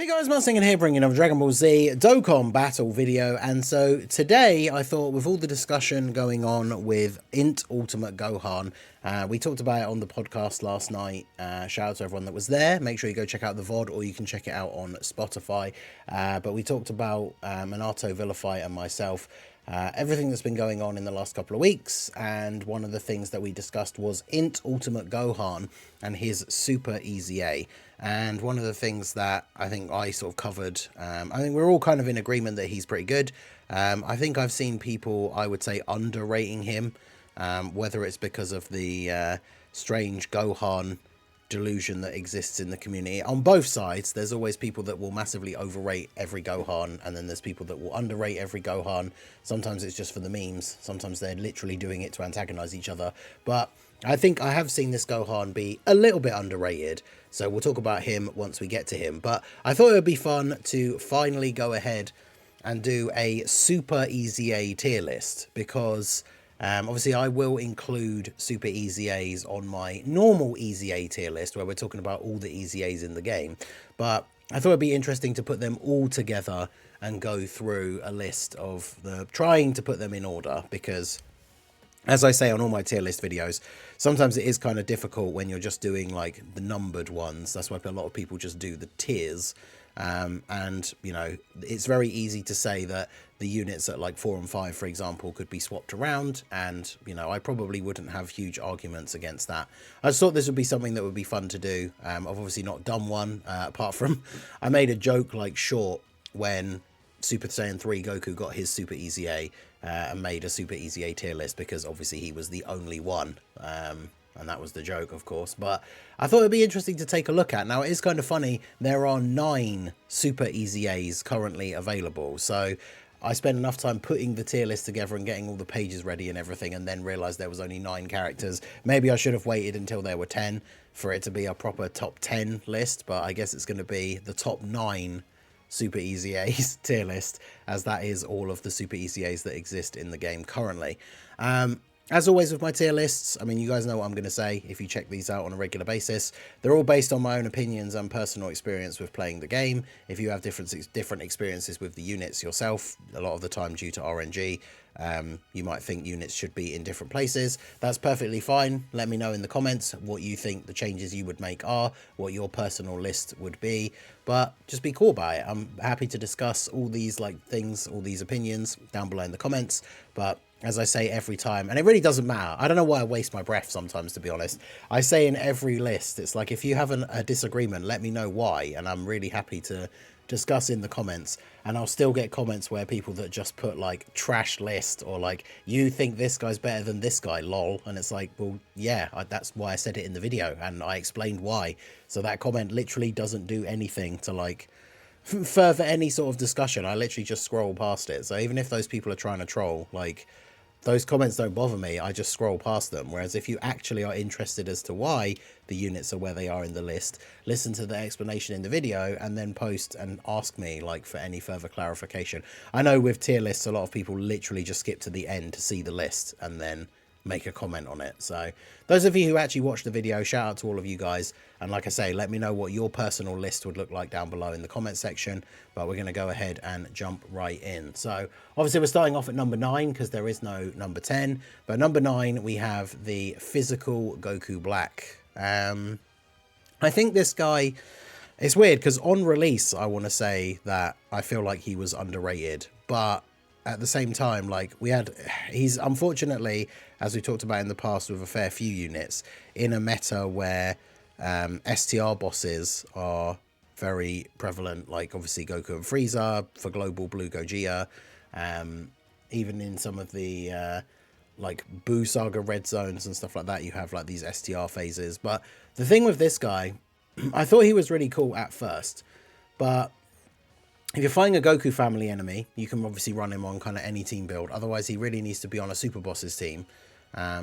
Hey guys, Mustang here bringing another Dragon Ball Z Dokkan battle video, and so today I thought with all the discussion going on with INT Ultimate Gohan, we talked about it on the podcast last night. Shout out to everyone that was there. Make sure you go check out the VOD or you can check it out on Spotify. But we talked about Minato, Vilify and myself. Everything that's been going on in the last couple of weeks, and one of the things that we discussed was INT Ultimate Gohan and his Super EZA. And one of the things that I think I sort of covered, I think we're all kind of in agreement that he's pretty good. I think I've seen people, I would say, underrating him, whether it's because of the strange Gohan delusion that exists in the community. On both sides, there's always people that will massively overrate every Gohan, and then there's people that will underrate every Gohan. Sometimes it's just for the memes, sometimes they're literally doing it to antagonize each other. But I think I have seen this Gohan be a little bit underrated, so we'll talk about him once we get to him. But I thought it would be fun to finally go ahead and do a Super EZA tier list, because obviously I will include Super EZAs on my normal EZA tier list, where we're talking about all the EZAs in the game. But I thought it'd be interesting to put them all together and go through a list of trying to put them in order, because as I say on all my tier list videos, sometimes it is kind of difficult when you're just doing like the numbered ones. That's why a lot of people just do the tiers. And you know, it's very easy to say that the units at like 4 and 5, for example, could be swapped around, and you know, I probably wouldn't have huge arguments against that. I just thought this would be something that would be fun to do. I've obviously not done one, apart from I made a joke like short when Super Saiyan 3 Goku got his Super EZA, and made a Super EZA tier list, because obviously he was the only one, and that was the joke, of course. But I thought it'd be interesting to take a look at. Now, it is kind of funny, there are 9 Super EZAs currently available, so I spent enough time putting the tier list together and getting all the pages ready and everything, and then realized there was only 9 characters. Maybe I should have waited until there were 10 for it to be a proper top 10 list, but I guess it's going to be the top 9 Super EZAs tier list, as that is all of the Super EZAs that exist in the game currently. As always with my tier lists, I mean, you guys know what I'm going to say if you check these out on a regular basis. They're all based on my own opinions and personal experience with playing the game. If you have different experiences with the units yourself, a lot of the time due to RNG, you might think units should be in different places. That's perfectly fine. Let me know in the comments what you think the changes you would make are, what your personal list would be, but just be cool about it. I'm happy to discuss all these things, all these opinions down below in the comments. But as I say every time, and it really doesn't matter, I don't know why I waste my breath sometimes, to be honest. I say in every list, it's like, if you have a disagreement, let me know why, and I'm really happy to discuss in the comments. And I'll still get comments where people that just put like trash list, or like, you think this guy's better than this guy, lol, and it's like, well, yeah, that's why I said it in the video, and I explained why. So that comment literally doesn't do anything to like further any sort of discussion. I literally just scroll past it. So even if those people are trying to troll, like, those comments don't bother me, I just scroll past them. Whereas if you actually are interested as to why the units are where they are in the list, listen to the explanation in the video and then post and ask me like for any further clarification. I know with tier lists, a lot of people literally just skip to the end to see the list and then make a comment on it. So those of you who actually watched the video, shout out to all of you guys. And like I say, let me know what your personal list would look like down below in the comment section. But we're going to go ahead and jump right in. So obviously we're starting off at number 9, because there is no number 10. But number 9, we have the physical Goku Black. I think this guy, it's weird because on release, I want to say that I feel like he was underrated, but at the same time, like, he's unfortunately, as we talked about in the past with a fair few units, in a meta where STR bosses are very prevalent, like obviously Goku and Frieza for global Blue Gogeta, even in some of the like Buu Saga red zones and stuff like that, you have like these STR phases. But the thing with this guy, I thought he was really cool at first, but if you're fighting a Goku family enemy, you can obviously run him on kind of any team build. Otherwise, he really needs to be on a Super Boss's team,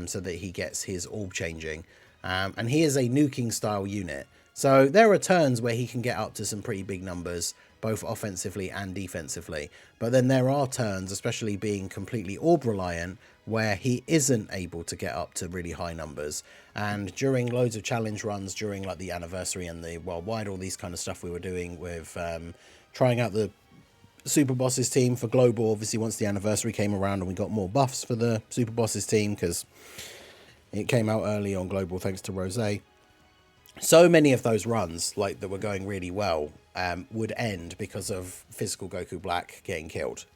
so that he gets his orb changing. And he is a nuking style unit. So there are turns where he can get up to some pretty big numbers, both offensively and defensively. But then there are turns, especially being completely orb reliant, where he isn't able to get up to really high numbers. And during loads of challenge runs, during like the anniversary and the worldwide, all these kind of stuff we were doing with trying out the Super Bosses team for global, obviously once the anniversary came around and we got more buffs for the Super Bosses team because it came out early on global thanks to Rose. So many of those runs, like that were going really well, would end because of physical Goku Black getting killed.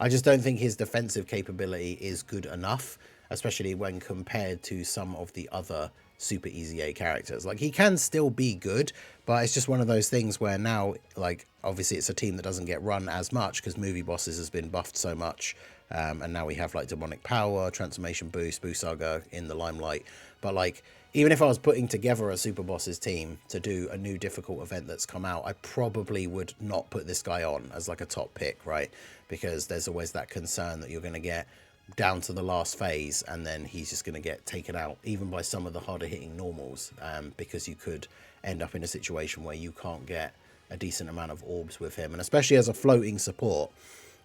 I just don't think his defensive capability is good enough, especially when compared to some of the other Super EZA characters. Like, he can still be good, but it's just one of those things where now, like, obviously it's a team that doesn't get run as much because Movie Bosses has been buffed so much. And now we have like Demonic Power, Transformation Boost, Boo Saga in the limelight. But like, even if I was putting together a Super Bosses team to do a new difficult event that's come out, I probably would not put this guy on as like a top pick, right? Because there's always that concern that you're going to get down to the last phase and then he's just going to get taken out even by some of the harder hitting normals, because you could end up in a situation where you can't get a decent amount of orbs with him. And especially as a floating support,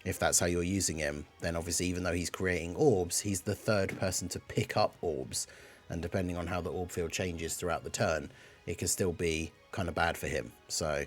if that's how you're using him, then obviously even though he's creating orbs, he's the third person to pick up orbs, and depending on how the orb field changes throughout the turn, it can still be kind of bad for him. So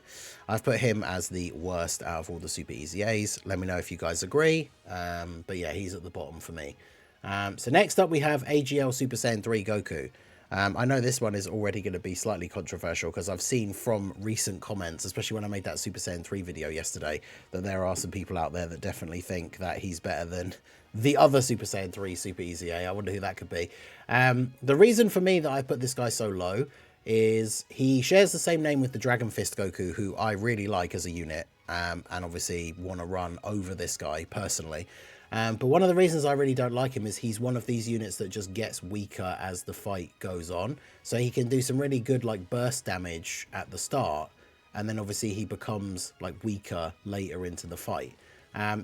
I've put him as the worst out of all the Super EZAs. Let me know if you guys agree. But yeah, he's at the bottom for me. So next up we have AGL Super Saiyan 3 Goku. I know this one is already going to be slightly controversial because I've seen from recent comments, especially when I made that Super Saiyan 3 video yesterday, that there are some people out there that definitely think that he's better than the other Super Saiyan 3 Super EZA. I wonder who that could be. The reason for me that I put this guy so low is he shares the same name with the Dragon Fist Goku, who I really like as a unit, and obviously want to run over this guy personally. But one of the reasons I really don't like him is he's one of these units that just gets weaker as the fight goes on. So he can do some really good like burst damage at the start, and then obviously he becomes like weaker later into the fight.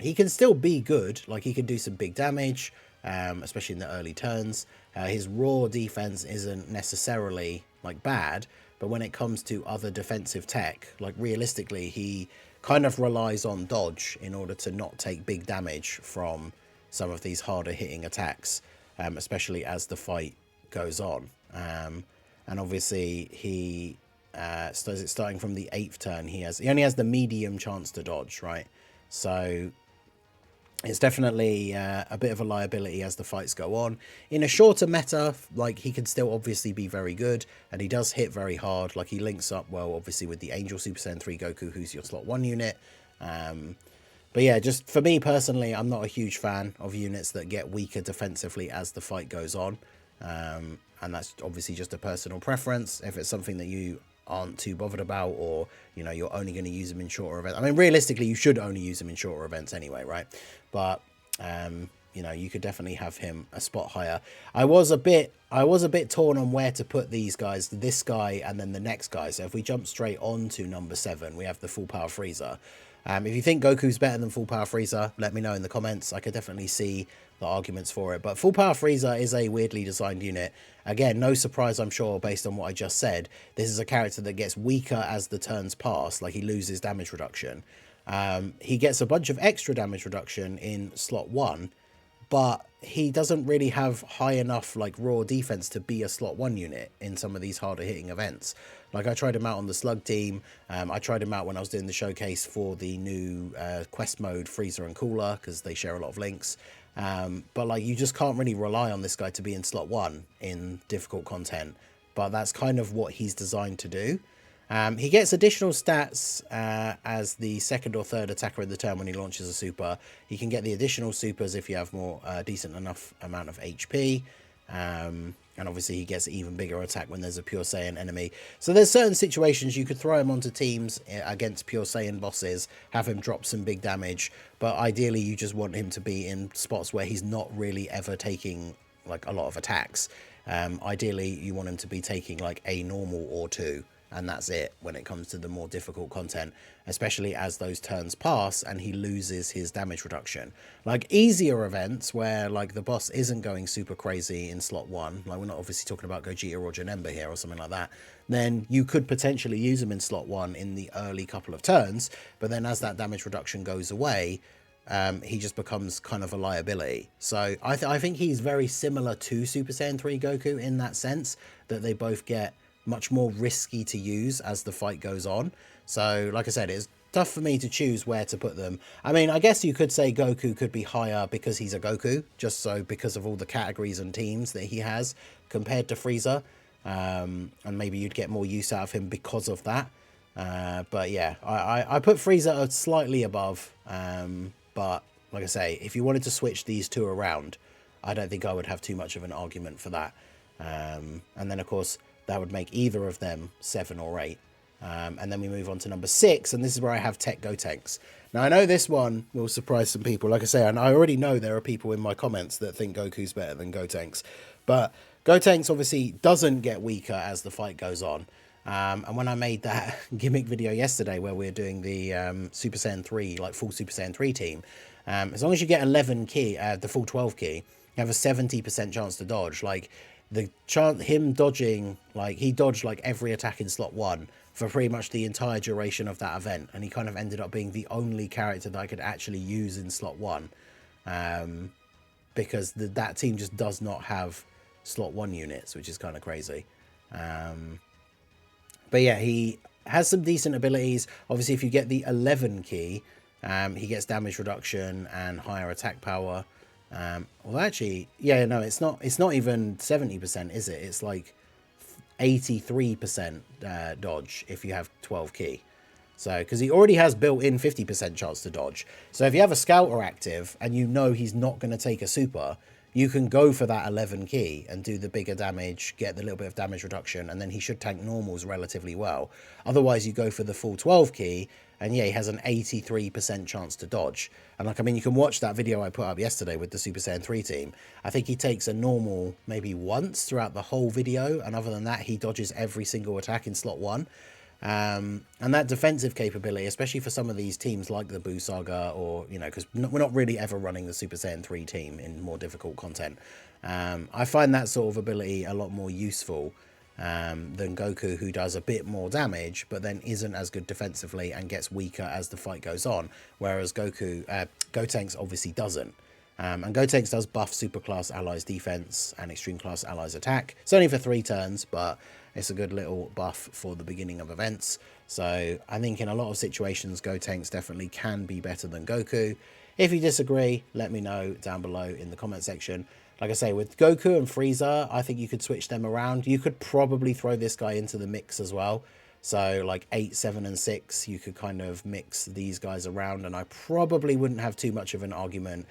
He can still be good, like he can do some big damage, especially in the early turns. His raw defense isn't necessarily like bad, but when it comes to other defensive tech, like realistically, he kind of relies on dodge in order to not take big damage from some of these harder hitting attacks, especially as the fight goes on. And obviously he starting from the 8th turn, he only has the medium chance to dodge, right? So it's definitely a bit of a liability as the fights go on. In a shorter meta, like, he can still obviously be very good, and he does hit very hard. Like, he links up well, obviously, with the Angel Super Saiyan 3 Goku, who's your slot 1 unit. But yeah, just for me personally, I'm not a huge fan of units that get weaker defensively as the fight goes on. And that's obviously just a personal preference. If it's something that you aren't too bothered about, or you know, you're only going to use them in shorter events. I mean, realistically, you should only use them in shorter events anyway, right? But you know, you could definitely have him a spot higher. I was a bit torn on where to put these guys, this guy and then the next guy. So if we jump straight on to number 7, we have the Full Power Frieza. If you think Goku's better than Full Power Frieza, let me know in the comments. I could definitely see the arguments for it. But Full Power Frieza is a weirdly designed unit. Again, no surprise, I'm sure, based on what I just said. This is a character that gets weaker as the turns pass, like he loses damage reduction. He gets a bunch of extra damage reduction in slot 1, but he doesn't really have high enough like raw defense to be a slot 1 unit in some of these harder hitting events. Like, I tried him out on the Slug team. I tried him out when I was doing the showcase for the new quest mode Freezer and Cooler, because they share a lot of links. But like, you just can't really rely on this guy to be in slot 1 in difficult content, but that's kind of what he's designed to do. He gets additional stats as the 2nd or 3rd attacker in the turn when he launches a super. He can get the additional supers if you have more decent enough amount of HP. And obviously he gets an even bigger attack when there's a Pure Saiyan enemy. So there's certain situations you could throw him onto teams against Pure Saiyan bosses, have him drop some big damage, but ideally you just want him to be in spots where he's not really ever taking like a lot of attacks. Ideally you want him to be taking like a normal or 2 and that's it when it comes to the more difficult content, especially as those turns pass and he loses his damage reduction. Like easier events where like the boss isn't going super crazy in slot 1, like we're not obviously talking about Gogeta or Janemba here or something like that, then you could potentially use him in slot 1 in the early couple of turns, but then as that damage reduction goes away, he just becomes kind of a liability. So I think he's very similar to Super Saiyan 3 Goku in that sense, that they both get much more risky to use as the fight goes on. So like I said, it's tough for me to choose where to put them. I mean, I guess you could say Goku could be higher because he's a Goku, just so because of all the categories and teams that he has compared to Frieza, and maybe you'd get more use out of him because of that. But yeah, I put Frieza slightly above, but like I say, if you wanted to switch these two around, I don't think I would have too much of an argument for that. And then of course that would make either of them 7 or 8. And then we move on to number 6, and this is where I have Tech Gotenks. Now I know this one will surprise some people, like I say, and I already know there are people in my comments that think Goku's better than Gotenks, but Gotenks obviously doesn't get weaker as the fight goes on. And when I made that gimmick video yesterday where we we're doing the Super Saiyan 3, like full Super Saiyan 3 team, as long as you get 11 key, the full 12 key, you have a 70% chance to dodge. Like the chance, him dodging, like he dodged like every attack in slot 1 for pretty much the entire duration of that event, and he kind of ended up being the only character that I could actually use in slot 1, because that team just does not have slot 1 units, which is kind of crazy. But yeah, he has some decent abilities. Obviously, if you get the 11 key, he gets damage reduction and higher attack power. Well, actually, yeah, no, it's not even 70%, is it? It's like 83% dodge if you have 12 key. So, because he already has built-in 50% chance to dodge. So if you have a scouter active and you know he's not going to take a super, you can go for that 11 key and do the bigger damage, get the little bit of damage reduction, and then he should tank normals relatively well. Otherwise, you go for the full 12 key, and yeah, he has an 83% chance to dodge. And like, I mean, you can watch that video I put up yesterday with the Super Saiyan 3 team. I think he takes a normal maybe once throughout the whole video, and other than that, he dodges every single attack in slot 1. And that defensive capability, especially for some of these teams like the Buu Saga, or, you know, because we're not really ever running the Super Saiyan 3 team in more difficult content. I find that sort of ability a lot more useful than Goku, who does a bit more damage, but then isn't as good defensively and gets weaker as the fight goes on. Whereas Gotenks obviously doesn't. And Gotenks does buff super class allies defense and extreme class allies attack. It's only for 3 turns, but it's a good little buff for the beginning of events. So I think in a lot of situations, Gotenks definitely can be better than Goku. If you disagree, let me know down below in the comment section. Like I say, with Goku and Frieza, I think you could switch them around. You could probably throw this guy into the mix as well. So like 8, 7, and 6, you could kind of mix these guys around, and I probably wouldn't have too much of an argument.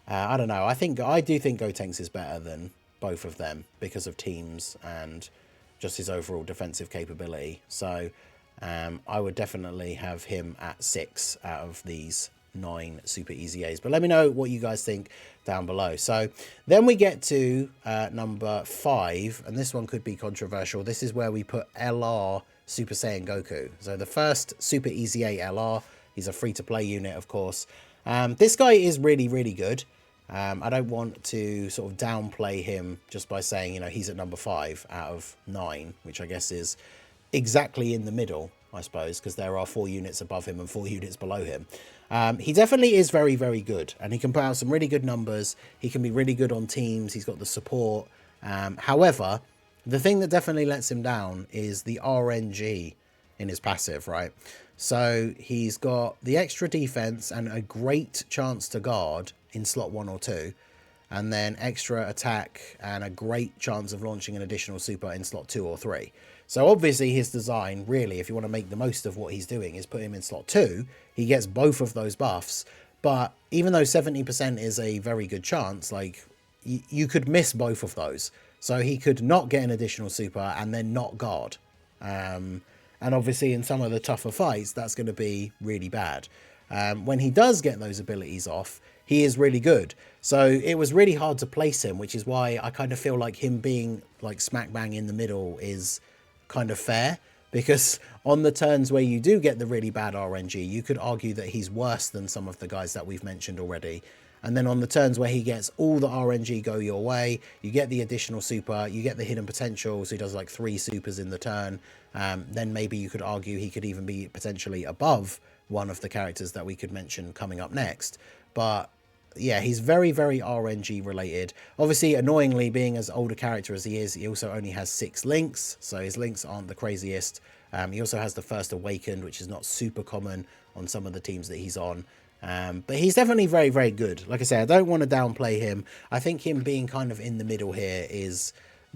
I don't know. I do think Gotenks is better than both of them because of teams and just his overall defensive capability. So I would definitely have him at 6 out of these 9 Super EZA'S. But let me know what you guys think down below. So then we get to number 5, and this one could be controversial. This is where we put LR Super Saiyan Goku. So the first Super EZA LR, he's a free-to-play unit, of course. This guy is really, really good. I don't want to sort of downplay him just by saying, you know, he's at number 5 out of 9, which I guess is exactly in the middle, I suppose, because there are 4 units above him and 4 units below him. He definitely is very, very good, and he can put out some really good numbers. He can be really good on teams. He's got the support. However, the thing that definitely lets him down is the RNG in his passive, right? So he's got the extra defense and a great chance to guard in slot 1 or 2, and then extra attack and a great chance of launching an additional super in slot 2 or 3. So obviously his design, really, if you want to make the most of what he's doing, is put him in slot 2. He gets both of those buffs, but even though 70% is a very good chance, like you could miss both of those. So he could not get an additional super and then not guard. And obviously in some of the tougher fights, that's going to be really bad. When he does get those abilities off, he is really good. So it was really hard to place him, which is why I kind of feel like him being like smack bang in the middle is kind of fair. because on the turns where you do get the really bad RNG, you could argue that he's worse than some of the guys that we've mentioned already. And then on the turns where he gets all the RNG go your way, you get the additional super, you get the hidden potential, so he does like 3 supers in the turn, then maybe you could argue he could even be potentially above one of the characters that we could mention coming up next. But yeah, he's very, very RNG related. Obviously, annoyingly, being as old a character as he is, he also only has 6 links, so his links aren't the craziest. He also has the First Awakened, which is not super common on some of the teams that he's on. But he's definitely very, very good. Like I say, I don't want to downplay him. I think him being kind of in the middle here is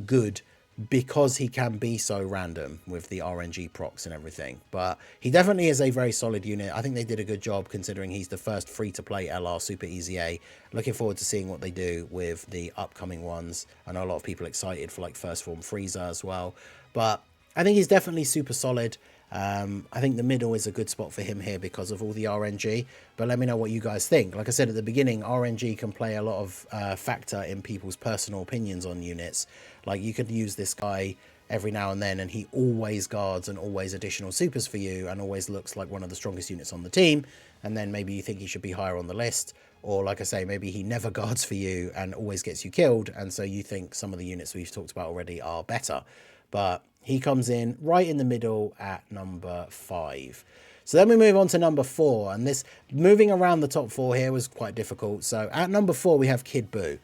good because he can be so random with the RNG procs and everything. But he definitely is a very solid unit. I think they did a good job considering he's the first free-to-play LR Super EZA. Looking forward to seeing what they do with the upcoming ones. I know a lot of people are excited for like First Form Frieza as well. But I think he's definitely super solid. I think the middle is a good spot for him here because of all the RNG, but let me know what you guys think. Like I said at the beginning, RNG can play a lot of factor in people's personal opinions on units. Like you could use this guy every now and then and he always guards and always additional supers for you and always looks like one of the strongest units on the team, and then maybe you think he should be higher on the list. Or like I say, maybe he never guards for you and always gets you killed, and so you think some of the units we've talked about already are better. But he comes in right in the middle at number 5. So then we move on to number 4, and this moving around the top 4 here was quite difficult. So at number 4 we have Kid Buu.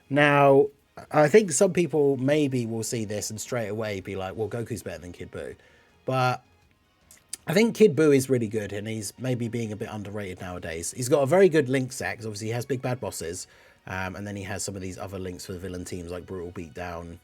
Now I think some people maybe will see this and straight away be like, well, Goku's better than Kid Buu, but I think Kid Buu is really good, and he's maybe being a bit underrated nowadays. He's got a very good link set, because obviously he has big bad bosses, and then he has some of these other links for the villain teams like Brutal Beatdown.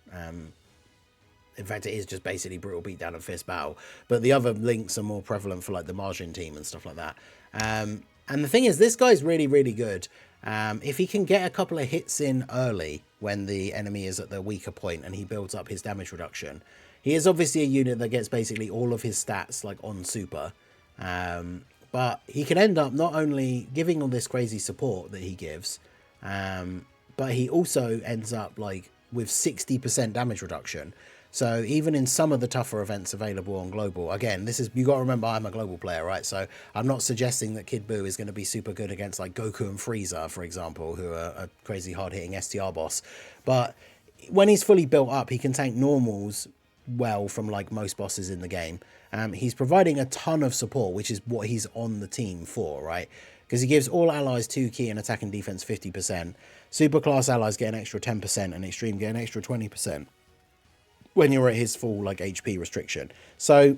In fact, it is just basically Brutal Beatdown and Fist Battle, but the other links are more prevalent for like the Margin team and stuff like that. And the thing is, this guy's really, really good. If he can get a couple of hits in early when the enemy is at their weaker point and he builds up his damage reduction, he is obviously a unit that gets basically all of his stats like on super. But he can end up not only giving all this crazy support that he gives, but he also ends up like with 60% damage reduction. So even in some of the tougher events available on Global, again, this is, you got to remember I'm a Global player, right? So I'm not suggesting that Kid Buu is going to be super good against like Goku and Frieza, for example, who are a crazy hard-hitting STR boss. But when he's fully built up, he can tank normals well from like most bosses in the game. He's providing a ton of support, which is what he's on the team for, right? Because he gives all allies 2 key and attack and defense 50%. Superclass allies get an extra 10% and extreme get an extra 20%. When you're at his full like HP restriction. So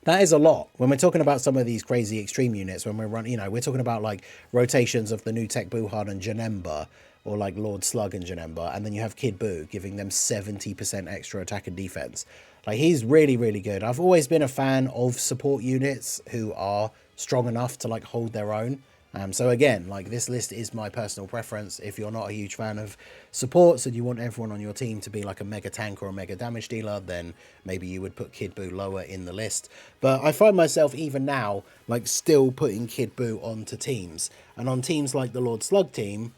that is a lot. When we're talking about some of these crazy extreme units, when we're running, you know, we're talking about like rotations of the new Tech Buhan and Janemba, or like Lord Slug and Janemba, and then you have Kid Buu giving them 70% extra attack and defense. Like, he's really, really good. I've always been a fan of support units who are strong enough to like hold their own. So again, like, this list is my personal preference. If you're not a huge fan of supports and you want everyone on your team to be like a mega tank or a mega damage dealer, then maybe you would put Kid Buu lower in the list. But I find myself even now like still putting Kid Buu onto teams, and on teams like the Lord Slug team,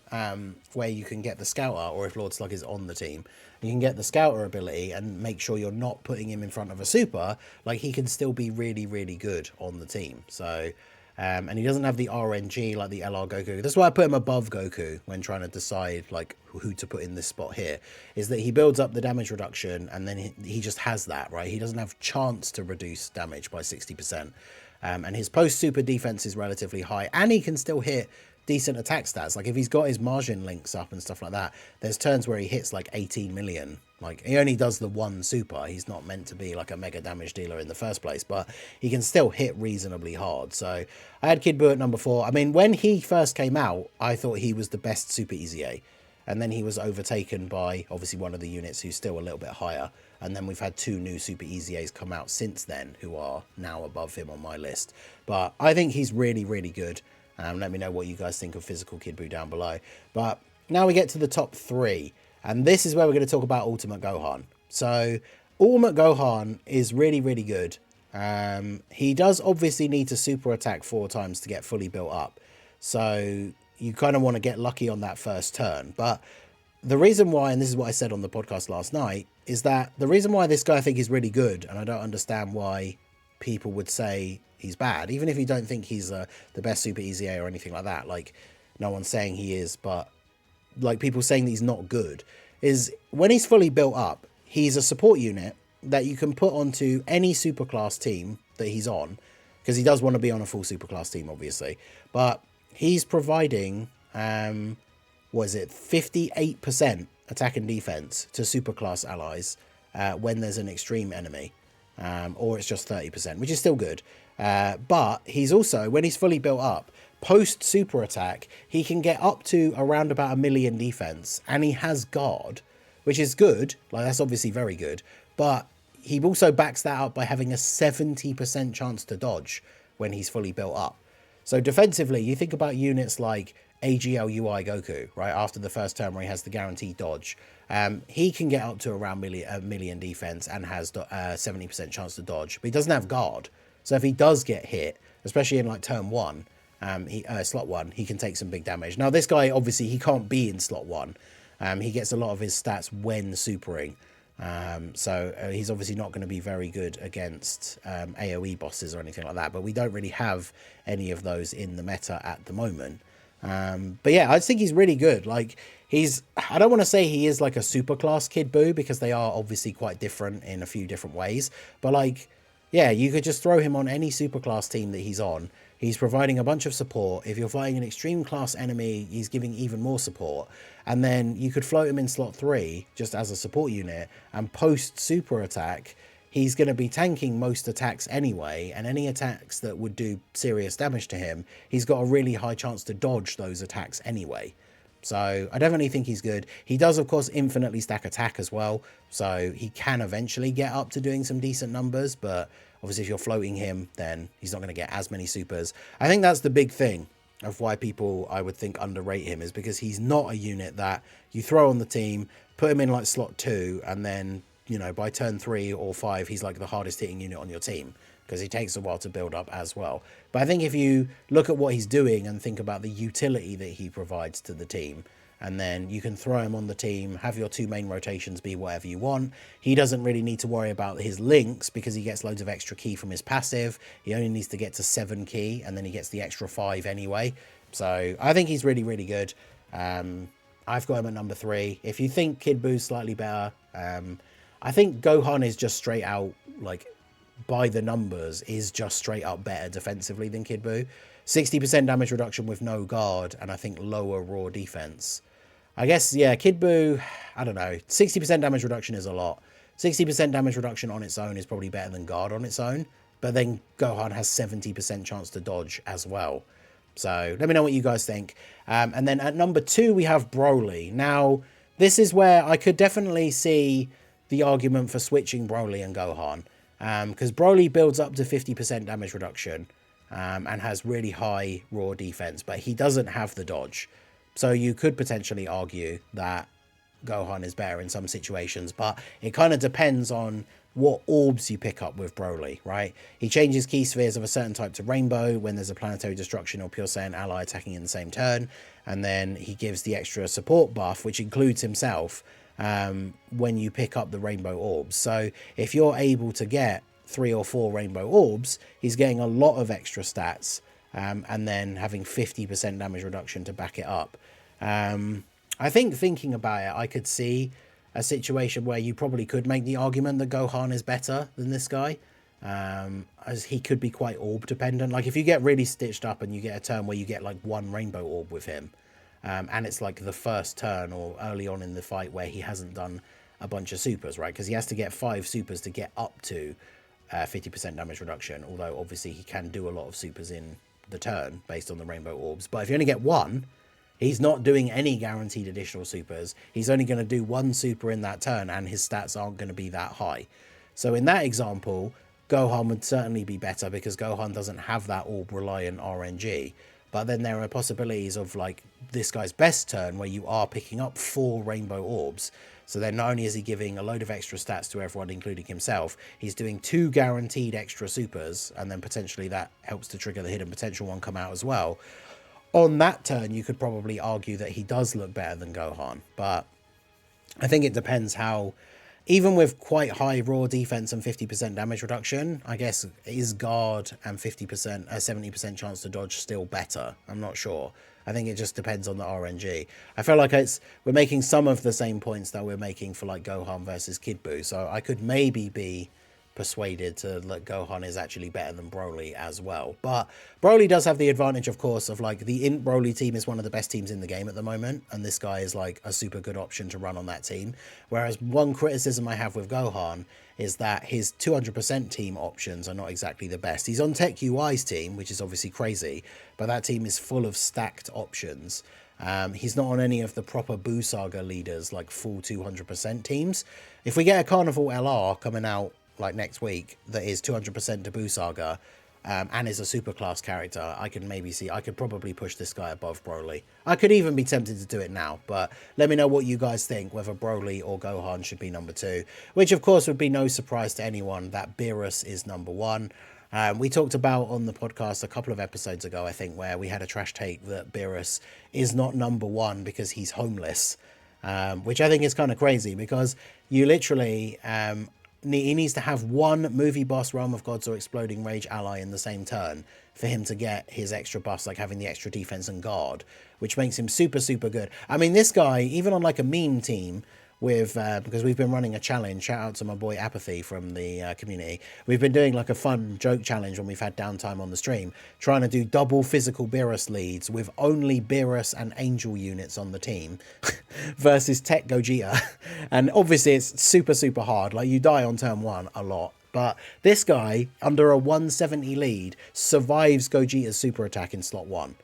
where you can get the Scouter, or if Lord Slug is on the team, you can get the Scouter ability and make sure you're not putting him in front of a super. Like, he can still be really, really good on the team. So and he doesn't have the RNG like the LR Goku. That's why I put him above Goku when trying to decide like who to put in this spot here, is that he builds up the damage reduction, and then he just has that, right? He doesn't have chance to reduce damage by 60%. And his post super defense is relatively high, and he can still hit decent attack stats. Like, if he's got his margin links up and stuff like that, there's turns where he hits like 18 million. Like, he only does the one super. He's not meant to be like a mega damage dealer in the first place, but he can still hit reasonably hard. So I had Kid Buu at number 4. I mean, when he first came out, I thought he was the best Super EZA. And then he was overtaken by obviously one of the units who's still a little bit higher. And then we've had 2 new Super EZAs come out since then who are now above him on my list. But I think he's really, really good. Let me know what you guys think of physical Kid Buu down below. But now we get to the top 3. And this is where we're going to talk about Ultimate Gohan. So Ultimate Gohan is really, really good. He does obviously need to super attack 4 times to get fully built up. So you kind of want to get lucky on that first turn. But the reason why, and this is what I said on the podcast last night, is that the reason why this guy I think is really good, and I don't understand why people would say he's bad, even if you don't think he's the best Super EZA or anything like that. Like, no one's saying he is, but like people saying that he's not good, is when he's fully built up, he's a support unit that you can put onto any superclass team that he's on, because he does want to be on a full superclass team, obviously. But he's providing, what is it, 58% attack and defense to superclass allies when there's an extreme enemy, or it's just 30%, which is still good. But he's also, when he's fully built up, post super attack, he can get up to around about 1 million defense, and he has guard, which is good. Like, that's obviously very good, but he also backs that up by having a 70% chance to dodge when he's fully built up. So defensively, you think about units like AGLUI Goku, right, after the first turn where he has the guaranteed dodge. He can get up to around a million defense and has 70% chance to dodge, but he doesn't have guard. So if he does get hit, especially in like turn 1, slot 1, he can take some big damage. Now this guy, obviously, he can't be in slot 1. He gets a lot of his stats when supering. So he's obviously not going to be very good against AoE bosses or anything like that, but we don't really have any of those in the meta at the moment. But yeah, I think he's really good. Like, I don't want to say he is like a super class Kid Buu, because they are obviously quite different in a few different ways, but like, yeah, you could just throw him on any super class team that he's on. He's providing a bunch of support. If you're fighting an extreme class enemy, he's giving even more support. And then you could float him in slot 3 just as a support unit, and post super attack, he's going to be tanking most attacks anyway, and any attacks that would do serious damage to him, he's got a really high chance to dodge those attacks anyway. So I definitely think he's good. He does, of course, infinitely stack attack as well, so he can eventually get up to doing some decent numbers, but obviously if you're floating him, then he's not going to get as many supers. I think that's the big thing of why people, I would think, underrate him, is because he's not a unit that you throw on the team, put him in like slot 2, and then, you know, by turn 3 or 5, he's like the hardest hitting unit on your team, because he takes a while to build up as well. But I think if you look at what he's doing and think about the utility that he provides to the team, and then you can throw him on the team, have your 2 main rotations be whatever you want. He doesn't really need to worry about his links, because he gets loads of extra ki from his passive. He only needs to get to 7 ki, and then he gets the extra 5 anyway. So I think he's really, really good. I've got him at number 3. If you think Kid Buu's slightly better, I think Gohan is just straight out, like, by the numbers, is just straight up better defensively than Kid Buu. 60% damage reduction with no guard, and I think lower raw defense. I guess, yeah, Kid Buu, I don't know, 60% damage reduction is a lot. 60% damage reduction on its own is probably better than guard on its own, but then Gohan has 70% chance to dodge as well. So let me know what you guys think. And then at number 2, we have Broly. Now, this is where I could definitely see the argument for switching Broly and Gohan, because Broly builds up to 50% damage reduction and has really high raw defense, but he doesn't have the dodge. So you could potentially argue that Gohan is better in some situations, but it kind of depends on what orbs you pick up with Broly, right? He changes key spheres of a certain type to rainbow when there's a planetary destruction or pure Saiyan ally attacking in the same turn, and then he gives the extra support buff, which includes himself, when you pick up the rainbow orbs. So if you're able to get 3 or 4 rainbow orbs, he's getting a lot of extra stats, and then having 50% damage reduction to back it up. I think, thinking about it, I could see a situation where you probably could make the argument that Gohan is better than this guy, as he could be quite orb dependent. Like, if you get really stitched up and you get a turn where you get like 1 rainbow orb with him, and it's like the first turn or early on in the fight where he hasn't done a bunch of supers, right? Because he has to get 5 supers to get up to 50% damage reduction, although obviously he can do a lot of supers in the turn based on the rainbow orbs. But if you only get 1, he's not doing any guaranteed additional supers. He's only going to do 1 super in that turn, and his stats aren't going to be that high. So in that example, Gohan would certainly be better, because Gohan doesn't have that orb reliant RNG. But then there are possibilities of like this guy's best turn where you are picking up 4 rainbow orbs. So then not only is he giving a load of extra stats to everyone, including himself, he's doing 2 guaranteed extra supers, and then potentially that helps to trigger the hidden potential one come out as well. On that turn, you could probably argue that he does look better than Gohan, but I think it depends how even with quite high raw defense and 50% damage reduction, I guess is guard and 50%, 70% chance to dodge still better? I'm not sure. I think it just depends on the RNG. I feel like we're making some of the same points that we're making for like Gohan versus Kid Buu, so I could maybe be persuaded to like Gohan is actually better than Broly as well. But Broly does have the advantage, of course, of like the INT Broly team is one of the best teams in the game at the moment, and this guy is like a super good option to run on that team. Whereas one criticism I have with Gohan is that his 200% team options are not exactly the best. He's on Tech UI's team, which is obviously crazy, but that team is full of stacked options. He's not on any of the proper Buu Saga leaders, like full 200% teams. If we get a Carnival LR coming out like next week that is 200% to Buu Saga, and is a super class character, I could probably push this guy above Broly. I could even be tempted to do it now, but let me know what you guys think, whether Broly or Gohan should be number 2, which of course would be no surprise to anyone that Beerus is number 1. We talked about on the podcast a couple of episodes ago, I think, where we had a trash take that Beerus is not number 1 because he's homeless, which I think is kind of crazy, because you literally he needs to have one movie boss, Realm of Gods, or Exploding Rage ally in the same turn for him to get his extra buffs, like having the extra defense and guard, which makes him super, super good. I mean, this guy, even on like a meme team with, because we've been running a challenge, shout out to my boy Apathy from the community, we've been doing like a fun joke challenge when we've had downtime on the stream, trying to do double physical Beerus leads with only Beerus and Angel units on the team versus Tech Gogeta. And obviously it's super, super hard, like you die on turn 1 a lot. But this guy, under a 170 lead, survives Gogeta's super attack in slot 1.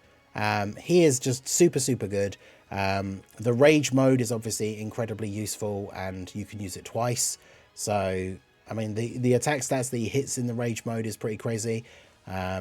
He is just super, super good. The rage mode is obviously incredibly useful, and you can use it twice. So, I mean, the attack stats that he hits in the rage mode is pretty crazy.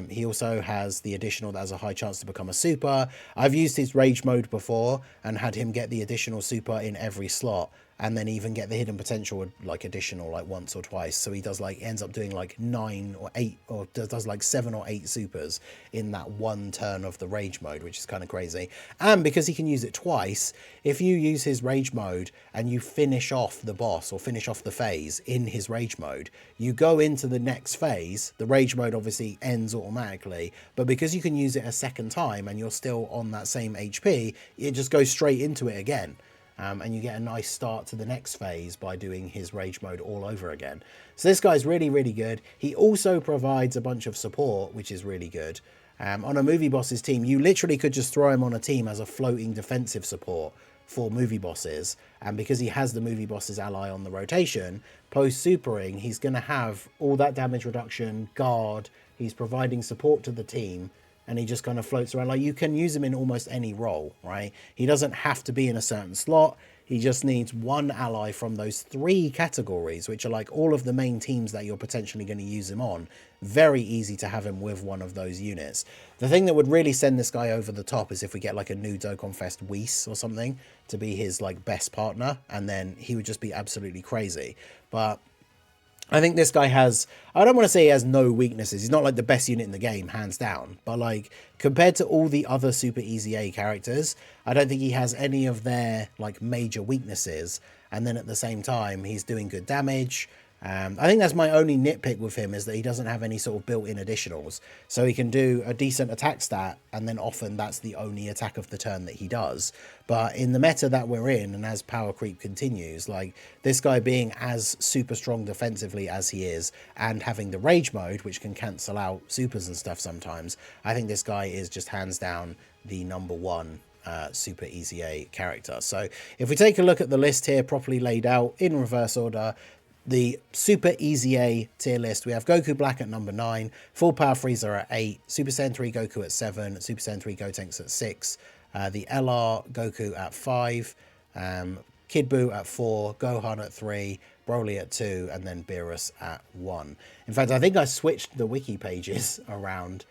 He also has the additional that has a high chance to become a super. I've used his rage mode before and had him get the additional super in every slot, and then even get the hidden potential like additional like once or twice. So he does like ends up doing like 9 or 8 or does like 7 or 8 supers in that one turn of the rage mode, which is kind of crazy. And because he can use it twice, if you use his rage mode and you finish off the boss or finish off the phase in his rage mode, you go into the next phase. The rage mode obviously ends automatically, but because you can use it a second time and you're still on that same HP, it just goes straight into it again. And you get a nice start to the next phase by doing his rage mode all over again. So this guy's really, really good. He also provides a bunch of support, which is really good. On a movie boss's team, you literally could just throw him on a team as a floating defensive support for movie bosses. And because he has the movie boss's ally on the rotation, post-supering, he's going to have all that damage reduction, guard, he's providing support to the team, and he just kind of floats around. Like, you can use him in almost any role, right? He doesn't have to be in a certain slot. He just needs one ally from those 3 categories, which are like all of the main teams that you're potentially going to use him on. Very easy to have him with one of those units. The thing that would really send this guy over the top is if we get like a new Dokkan Fest Whis or something to be his like best partner, and then he would just be absolutely crazy. But I think this guy has, I don't want to say he has no weaknesses. He's not like the best unit in the game, hands down. But like, compared to all the other Super EZA characters, I don't think he has any of their like major weaknesses. And then at the same time, he's doing good damage. I think that's my only nitpick with him, is that he doesn't have any sort of built-in additionals. So he can do a decent attack stat, and then often that's the only attack of the turn that he does. But in the meta that we're in, and as power creep continues, like this guy being as super strong defensively as he is, and having the rage mode, which can cancel out supers and stuff sometimes, I think this guy is just hands down the number 1 Super EZA character. So if we take a look at the list here, properly laid out in reverse order, the Super EZA tier list, we have Goku Black at number 9, Full Power Frieza at 8, Super Saiyan 3 Goku at 7, Super Saiyan 3 Gotenks at 6, the LR Goku at 5, Kid Buu at 4, Gohan at 3, Broly at 2, and then Beerus at 1. In fact, I think I switched the wiki pages around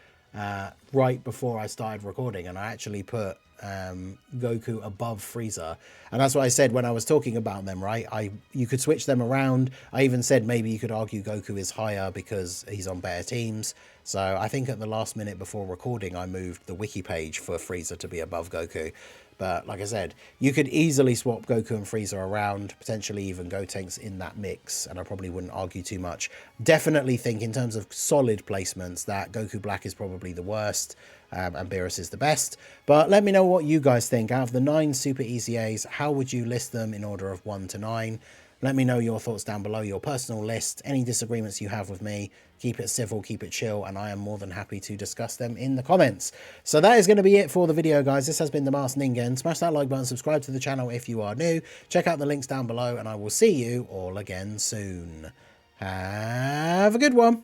right before I started recording, and I actually put Goku above Frieza, and that's what I said when I was talking about them, right? You could switch them around. I even said maybe you could argue Goku is higher because he's on better teams. So I think at the last minute before recording, I moved the wiki page for Frieza to be above Goku. But like I said, you could easily swap Goku and Frieza around, potentially even Gotenks in that mix, and I probably wouldn't argue too much. Definitely think in terms of solid placements that Goku Black is probably the worst, and Beerus is the best. But let me know what you guys think. Out of the 9 Super EZAs, how would you list them in order of 1 to 9? Let me know your thoughts down below, your personal list, any disagreements you have with me. Keep it civil, keep it chill, and I am more than happy to discuss them in the comments. So that is going to be it for the video, guys. This has been The Masked Ningen. Smash that like button, subscribe to the channel if you are new. Check out the links down below, and I will see you all again soon. Have a good one.